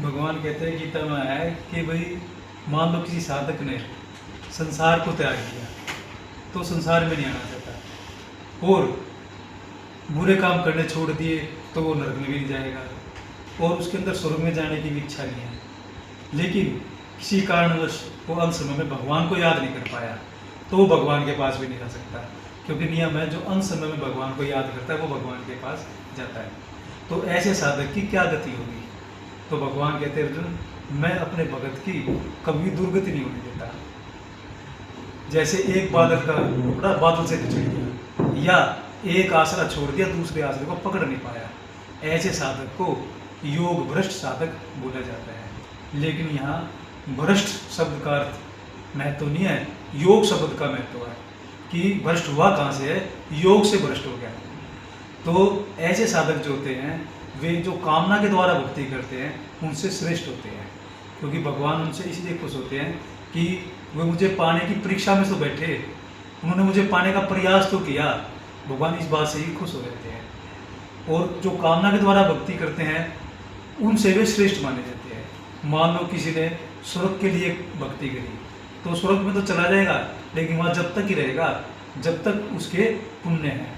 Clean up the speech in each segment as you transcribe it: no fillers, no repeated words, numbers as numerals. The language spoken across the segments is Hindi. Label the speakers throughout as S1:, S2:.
S1: भगवान कहते हैं गीता में है कि भाई मान लो किसी साधक ने संसार को त्याग किया तो संसार में नहीं आना चाहता, और बुरे काम करने छोड़ दिए तो वो नरक में भी नहीं जाएगा, और उसके अंदर स्वर्ग में जाने की भी इच्छा नहीं है। लेकिन किसी कारणवश वो अंत समय में भगवान को याद नहीं कर पाया तो वो भगवान के पास भी नहीं जा सकता, क्योंकि नियम है जो अंत समय में भगवान को याद करता है वो भगवान के पास जाता है। तो ऐसे साधक की क्या गति होगी? तो भगवान कहते हैं अर्जुन, मैं अपने भगत की कभी दुर्गति नहीं होने देता। जैसे एक बादल का टुकड़ा बादल से बिछड़ गया, या एक आसरा छोड़ दिया दूसरे आसरे को पकड़ नहीं पाया, ऐसे साधक को योग भ्रष्ट साधक बोला जाता है। लेकिन यहाँ भ्रष्ट शब्द का अर्थ महत्व नहीं है, योग शब्द का महत्व है कि भ्रष्ट हुआ कहाँ से है, योग से भ्रष्ट हो गया। तो ऐसे साधक जो होते हैं वे जो कामना के द्वारा भक्ति करते हैं उनसे श्रेष्ठ होते हैं, क्योंकि भगवान उनसे इसलिए खुश होते हैं कि वे मुझे पाने की परीक्षा में तो बैठे, उन्होंने मुझे पाने का प्रयास तो किया, भगवान इस बात से ही खुश हो जाते हैं। और जो कामना के द्वारा भक्ति करते हैं उनसे वे श्रेष्ठ माने जाते हैं। मान लो किसी ने स्वर्ग के लिए भक्ति करी तो स्वर्ग में तो चला जाएगा, लेकिन वहाँ जब तक ही रहेगा जब तक उसके पुण्य हैं,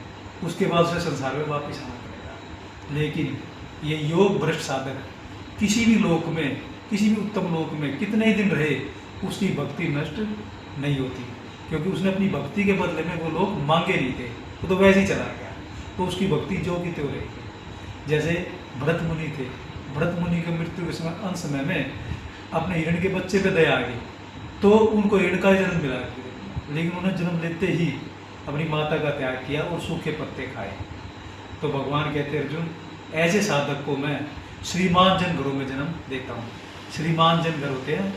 S1: उसके बाद उसे संसार में वापस आना पड़ेगा। लेकिन ये योग भ्रष्ट साधक किसी भी लोक में, किसी भी उत्तम लोक में कितने ही दिन रहे उसकी भक्ति नष्ट नहीं होती, क्योंकि उसने अपनी भक्ति के बदले में वो लोग मांगे नहीं थे, वो तो वैसे ही चला गया, तो उसकी भक्ति जो की त्यों रहेगी। जैसे भरत मुनि थे, भरत मुनि की मृत्यु के समय अंत समय में अपने हिरण के बच्चे पे दया आ गई तो उनको हिरण का जन्म मिला, लेकिन उन्होंने जन्म लेते ही अपनी माता का त्याग किया और सूखे पत्ते खाए। तो भगवान कहते हैं अर्जुन, ऐसे साधक को मैं श्रीमान जन घरों में जन्म देता हूँ। श्रीमान जन घर होते हैं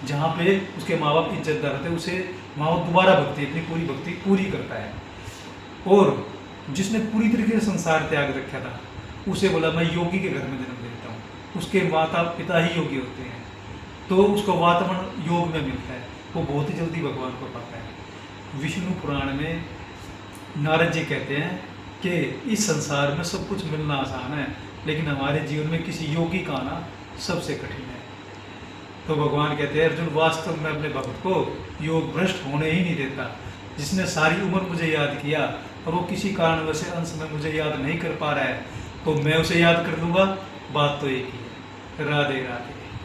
S1: जहाँ पे उसके माँ बाप इज्जतदार होते हैं, उसे माँ बाप दोबारा भक्ति, अपनी पूरी भक्ति पूरी करता है। और जिसने पूरी तरीके से संसार त्याग रखा था उसे बोला मैं योगी के घर में जन्म देता हूँ, उसके माता पिता ही योगी होते हैं, तो उसको वातावरण योग में मिलता है, वो बहुत ही जल्दी भगवान को पाता है। विष्णु पुराण में नारद जी कहते हैं कि इस संसार में सब कुछ मिलना आसान है, लेकिन हमारे जीवन में किसी योगी का आना सबसे कठिन है। तो भगवान कहते हैं अर्जुन, वास्तव में अपने भक्त को योग भ्रष्ट होने ही नहीं देता। जिसने सारी उम्र मुझे याद किया और वो किसी कारणवश से अंत में मुझे याद नहीं कर पा रहा है तो मैं उसे याद कर लूँगा। बात तो एक ही है। राधे राधे।